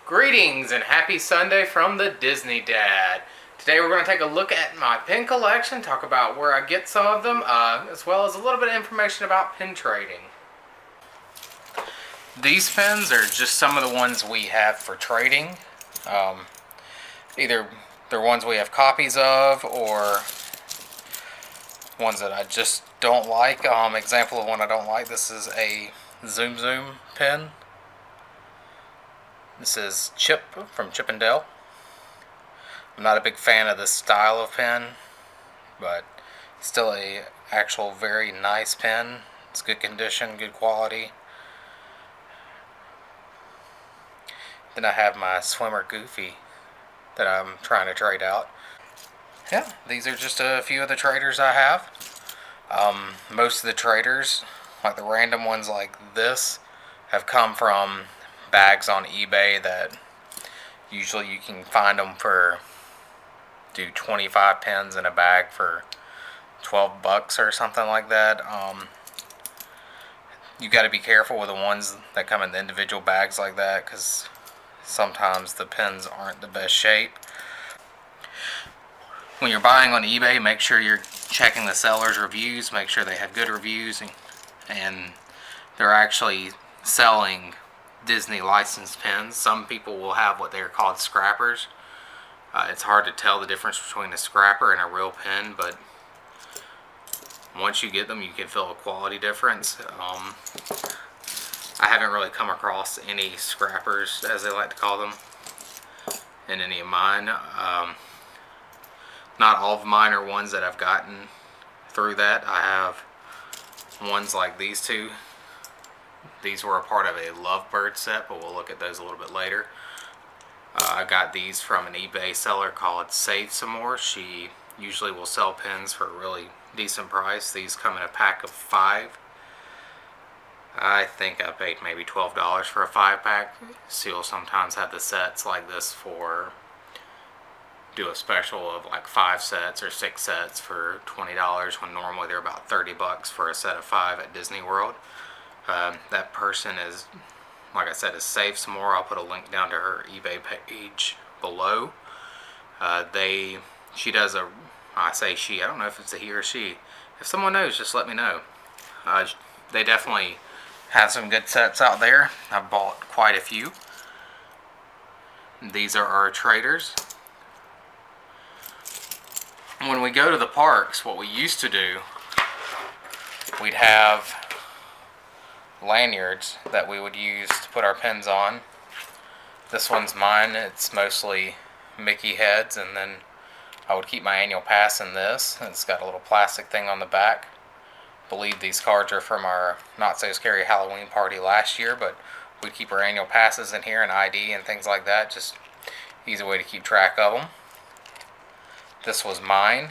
Greetings and happy Sunday from the Disney Dad. Today we're going to take a look at my pin collection, talk about where I get some of them, as well as a little bit of information about pin trading. These pins are just some of the ones we have for trading. Either they're ones we have copies of or ones that I just don't like. Example of one I don't like, this is a Zoom Zoom pin. This is Chip from Chip 'n Dale. I'm not a big fan of this style of pen, but still a actual very nice pen. It's good condition, good quality. Then I have my Swimmer Goofy that I'm trying to trade out. Yeah, these are just a few of the traders I have. Most of the traders, like the random ones like this, have come from bags on eBay that usually you can find them for 25 pins in a bag for $12 or something like that. You got to be careful with the ones that come in the individual bags like that, because sometimes the pins aren't the best shape. When you're buying on eBay, make sure you're checking the seller's reviews, make sure they have good reviews, and they're actually selling Disney licensed pins. Some people will have what they're called scrappers. It's hard to tell the difference between a scrapper and a real pin, but once you get them, you can feel a quality difference. I haven't really come across any scrappers, as they like to call them, in any of mine. Not all of mine are ones that I've gotten through that. I have ones like these two. These were a part of a Lovebird set, but we'll look at those a little bit later. I got these from an eBay seller called Save Some More. She usually will sell pins for a really decent price. These come in a pack of 5. I think I paid maybe $12 for a 5-pack. She'll sometimes have the sets like this for, do a special of like 5 sets or 6 sets for $20, when normally they're about $30 for a set of 5 at Disney World. That person is, like I said, is Save Some More. I'll put a link down to her eBay page below. She does a, I say she, I don't know if it's a he or she. If someone knows, just let me know. They definitely have some good sets out there. I've bought quite a few. These are our traders. When we go to the parks, what we used to do, we'd have lanyards that we would use to put our pins on. This one's mine. It's mostly Mickey heads, and then I would keep my annual pass in this. It's got a little plastic thing on the back. I believe these cards are from our Not So Scary Halloween party last year, but we'd keep our annual passes in here and ID and things like that. Just easy way to keep track of them. This was mine,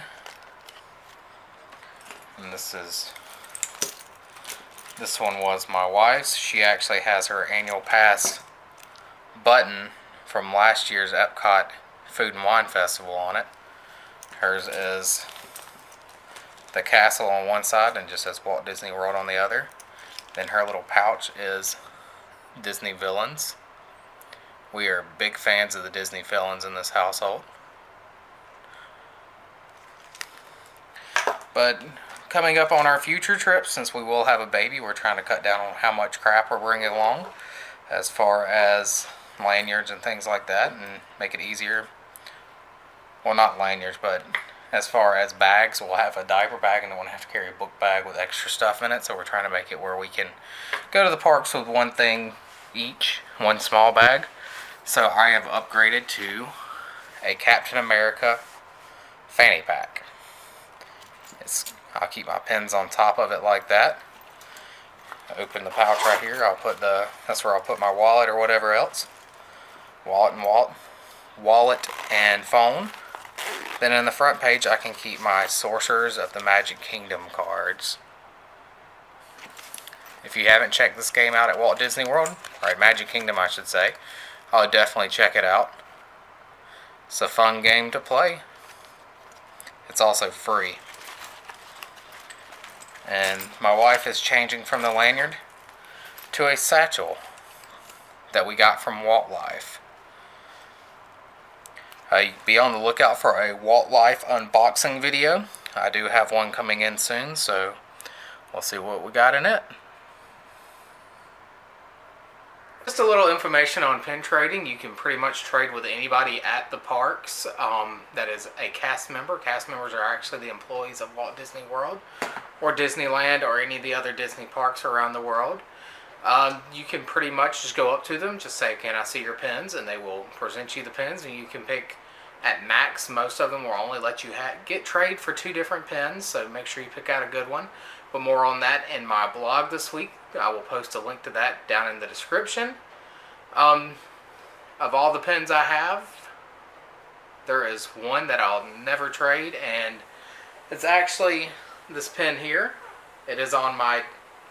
and this one was my wife's. She actually has her annual pass button from last year's Epcot Food and Wine Festival on it. Hers is the castle on one side and just says Walt Disney World on the other. Then her little pouch is Disney villains. We are big fans of the Disney villains in this household. But coming up on our future trips, since we will have a baby, we're trying to cut down on how much crap we're bringing along as far as lanyards and things like that, and make it easier. Well, not lanyards, but as far as bags, we'll have a diaper bag and don't want to have to carry a book bag with extra stuff in it, so we're trying to make it where we can go to the parks with one thing each, one small bag. So I have upgraded to a Captain America fanny pack. I'll keep my pins on top of it like that. Open the pouch right here. That's where I'll put my wallet or whatever else. Wallet and phone. Then in the front page, I can keep my Sorcerers of the Magic Kingdom cards. If you haven't checked this game out at Walt Disney World, or at Magic Kingdom I should say, I would definitely check it out. It's a fun game to play. It's also free. And my wife is changing from the lanyard to a satchel that we got from Walt Life. Be on the lookout for a Walt Life unboxing video. I do have one coming in soon, so we'll see what we got in it. Just a little information on pin trading. You can pretty much trade with anybody at the parks that is a cast member. Cast members are actually the employees of Walt Disney World or Disneyland or any of the other Disney parks around the world. You can pretty much just go up to them, just say, "Can I see your pins?" and they will present you the pins, and you can pick. At max, most of them will only let you get trade for 2 different pins, so make sure you pick out a good one. But more on that in my blog this week. I will post a link to that down in the description. Of all the pins I have, there is one that I'll never trade, and it's actually this pin here. It is on my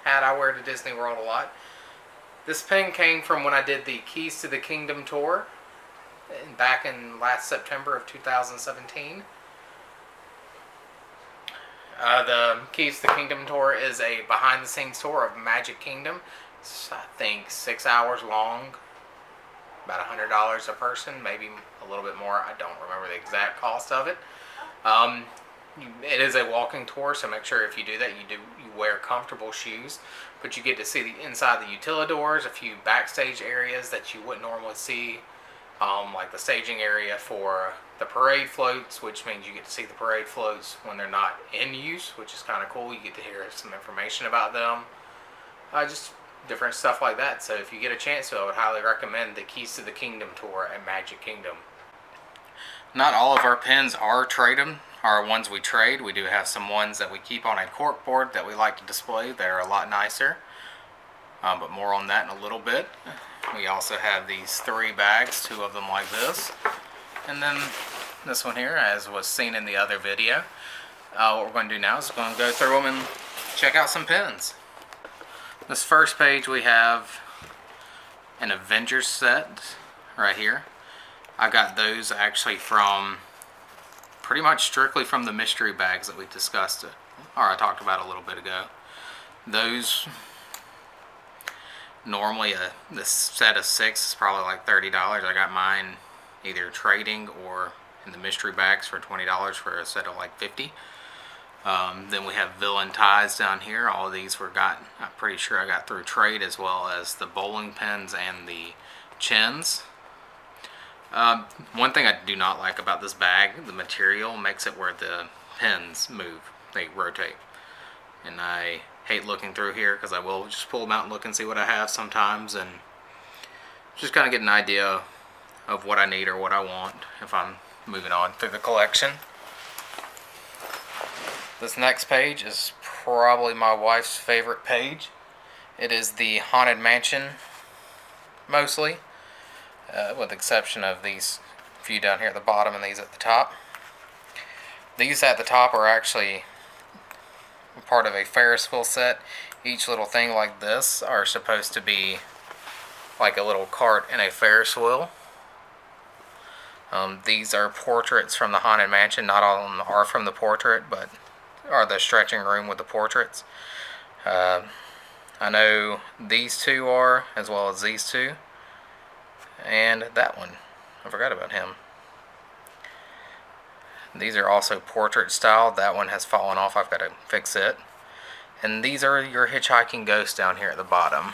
hat I wear to Disney World a lot. This pin came from when I did the Keys to the Kingdom tour back in last September of 2017. The Keys to the Kingdom tour is a behind-the-scenes tour of Magic Kingdom. It's, I think, 6 hours long, about $100 a person, maybe a little bit more. I don't remember the exact cost of it. It is a walking tour, so make sure if you do that, you wear comfortable shoes. But you get to see the inside the utilidors, a few backstage areas that you wouldn't normally see. Like the staging area for the parade floats, which means you get to see the parade floats when they're not in use, which is kind of cool. You get to hear some information about them. Just different stuff like that. So if you get a chance to, I would highly recommend the Keys to the Kingdom tour at Magic Kingdom. Not all of our pins are ones we trade. We do have some ones that we keep on a cork board that we like to display. They're a lot nicer. But more on that in a little bit. We also have these 3 bags, 2 of them like this. And then this one here, as was seen in the other video. What we're going to do now is we're going to go through them and check out some pins. This first page we have an Avengers set right here. I got those actually from pretty much strictly from the mystery bags that we discussed, or I talked about a little bit ago. Those normally this set of 6 is probably like $30. I got mine either trading or in the mystery bags for $20 for a set of like 50. Then we have villain ties down here. All of these I'm pretty sure I got through trade, as well as the bowling pins and the chins. One thing I do not like about this bag, the material makes it where the pins move, they rotate, and I hate looking through here because I will just pull them out and look and see what I have sometimes, and just kind of get an idea of what I need or what I want if I'm moving on through the collection. This next page is probably my wife's favorite page. It is the Haunted Mansion, mostly, with the exception of these few down here at the bottom and these at the top. These at the top are actually part of a Ferris wheel set. Each little thing like this are supposed to be like a little cart in a Ferris wheel. These are portraits from the Haunted Mansion. Not all of them are from the portrait, but are the stretching room with the portraits. I know these 2 are, as well as these 2, and that one. I forgot about him. These are also portrait style. That one has fallen off. I've got to fix it. And these are your hitchhiking ghosts down here at the bottom.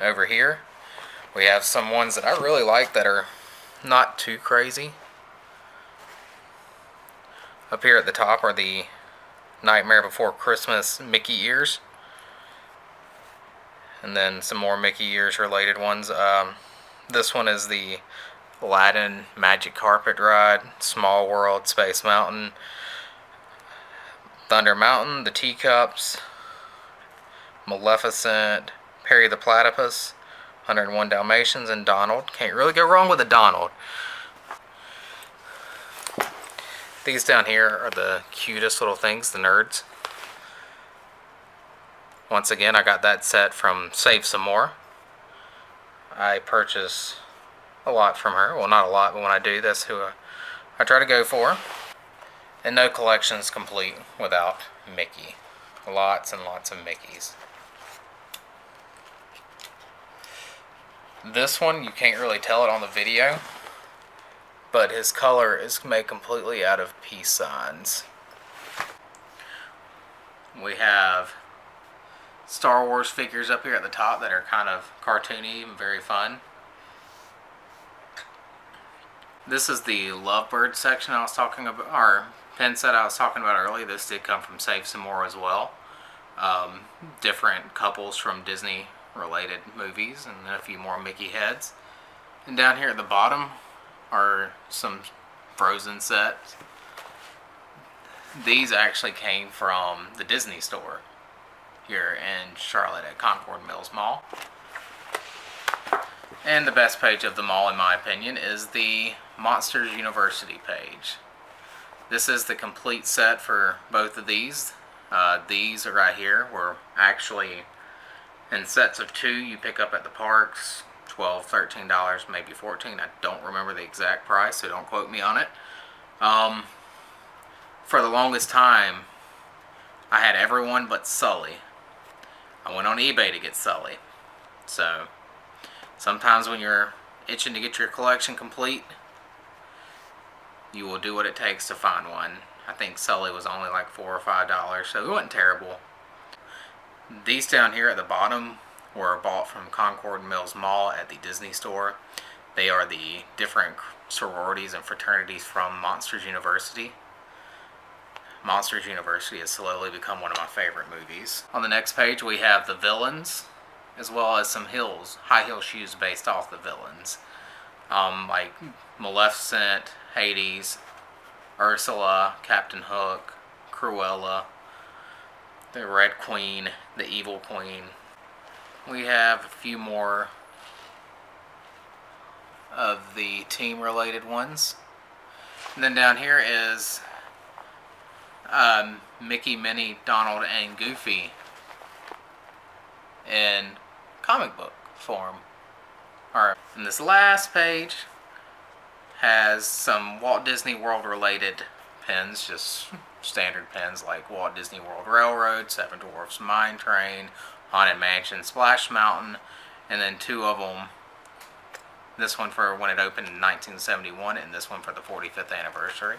Over here, we have some ones that I really like that are not too crazy. Up here at the top are the Nightmare Before Christmas Mickey ears. And then some more Mickey ears related ones. This one is the Aladdin Magic Carpet Ride, Small World, Space Mountain, Thunder Mountain, the Teacups, Maleficent, Perry the Platypus, 101 Dalmatians, and Donald. Can't really go wrong with a Donald. These down here are the cutest little things, the nerds. Once again, I got that set from Save Some More. I purchase a lot from her. Well, not a lot, but when I do, that's who I try to go for. And no collection's complete without Mickey. Lots and lots of Mickeys. This one, you can't really tell it on the video, but his color is made completely out of peace signs. We have Star Wars figures up here at the top that are kind of cartoony and very fun. This is the Lovebird section I was talking about, or pin set I was talking about earlier. This did come from Save Some More as well. Different couples from Disney related movies and then a few more Mickey heads. And down here at the bottom are some Frozen sets. These actually came from the Disney store here in Charlotte at Concord Mills Mall. And the best page of them all, in my opinion, is the Monsters University page. This is the complete set for both of these. These are right here were actually in sets of 2 you pick up at the parks. $12, $13, maybe $14. I don't remember the exact price, so don't quote me on it. For the longest time, I had everyone but Sully. I went on eBay to get Sully. So sometimes when you're itching to get your collection complete, you will do what it takes to find one. I think Sully was only like $4 or $5, so it wasn't terrible. These down here at the bottom were bought from Concord Mills Mall at the Disney store. They are the different sororities and fraternities from Monsters University. Monsters University has slowly become one of my favorite movies. On the next page we have the villains, as well as some high heel shoes based off the villains. Like Maleficent, Hades, Ursula, Captain Hook, Cruella, the Red Queen, the Evil Queen. We have a few more of the team related ones. And then down here is Mickey, Minnie, Donald, and Goofy in comic book form. Alright, and this last page has some Walt Disney World related pins, just standard pins like Walt Disney World Railroad, Seven Dwarfs Mine Train, Haunted Mansion, Splash Mountain, and then 2 of them. This one for when it opened in 1971, and this one for the 45th anniversary.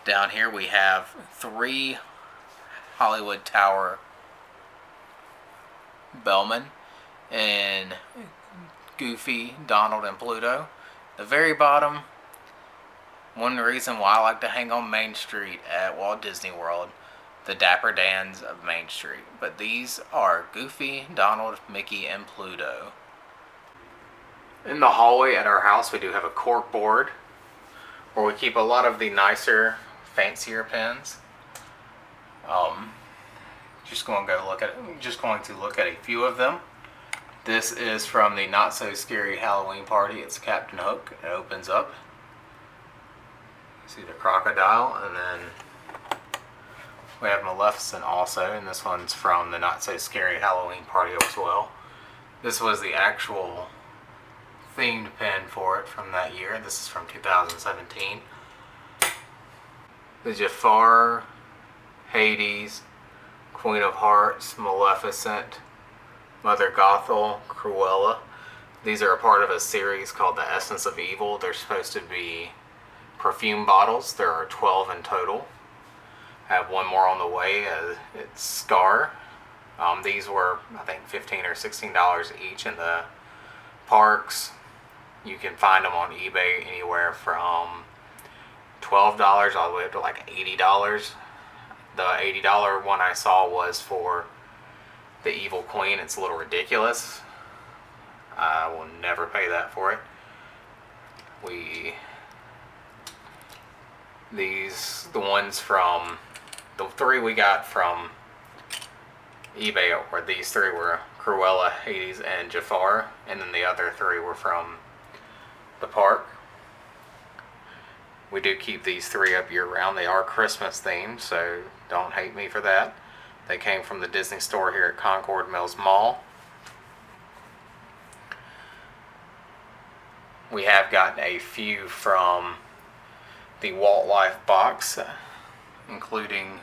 Down here we have 3 Hollywood Tower Bellmen and Goofy, Donald, and Pluto. The very bottom, one reason why I like to hang on Main Street at Walt Disney World, the Dapper Dans of Main Street. But these are Goofy, Donald, Mickey, and Pluto. In the hallway at our house we do have a cork board where we keep a lot of the nicer, fancier pins. Just going to look at a few of them. This is from the Not So Scary Halloween Party. It's Captain Hook. It opens up. See the crocodile, and then we have Maleficent also, and this one's from the Not So Scary Halloween Party as well. This was the actual themed pin for it from that year. This is from 2017. The Jafar, Hades, Queen of Hearts, Maleficent, Mother Gothel, Cruella. These are a part of a series called The Essence of Evil. They're supposed to be perfume bottles. There are 12 in total. I have one more on the way. It's Scar. These were, I think, $15 or $16 each in the parks. You can find them on eBay anywhere from $12 all the way up to like $80. The $80 one I saw was for the Evil Queen. It's a little ridiculous. I will never pay that for it. The ones from the 3 we got from eBay, or these 3 were Cruella, Hades, and Jafar, and then the other 3 were from the park. We do keep these 3 up year round. They are Christmas themed, so don't hate me for that. They came from the Disney store here at Concord Mills Mall. We have gotten a few from the Walt Life box, including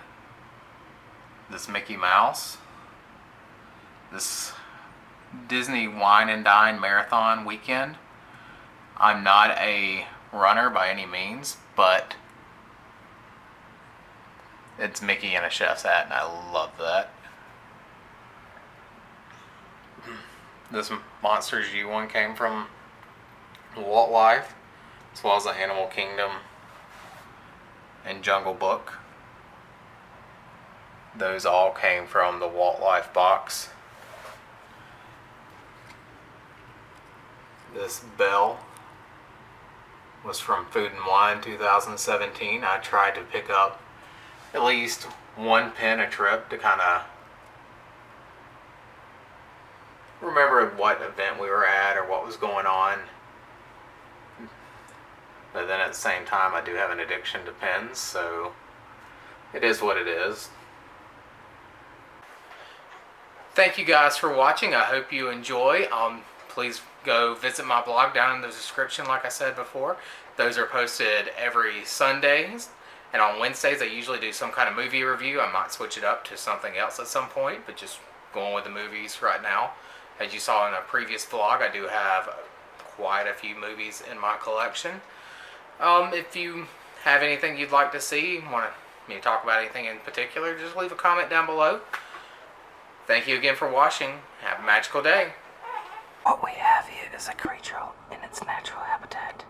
this Mickey Mouse. This Disney Wine and Dine Marathon weekend. I'm not a runner by any means, but it's Mickey in a chef's hat, and I love that. This Monsters U one came from Walt Life, as well as the Animal Kingdom and Jungle Book. Those all came from the Walt Life box. This bell was from Food and Wine 2017. I tried to pick up at least one pin a trip to kind of remember what event we were at or what was going on. But then at the same time, I do have an addiction to pins, so it is what it is. Thank you guys for watching. I hope you enjoy. Please go visit my blog down in the description, like I said before. Those are posted every Sundays, and on Wednesdays I usually do some kind of movie review. I might switch it up to something else at some point, but just going with the movies right now. As you saw in a previous vlog, I do have quite a few movies in my collection. If you have anything you'd like to see, want me to talk about anything in particular, just leave a comment down below. Thank you again for watching. Have a magical day. What we have here is a creature in its natural habitat.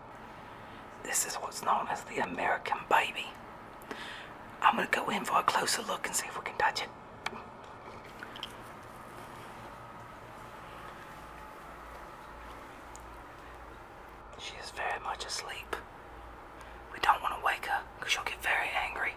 This is what's known as the American baby. I'm gonna go in for a closer look and see if we can touch it. She is very much asleep. We don't want to wake her because she'll get very angry.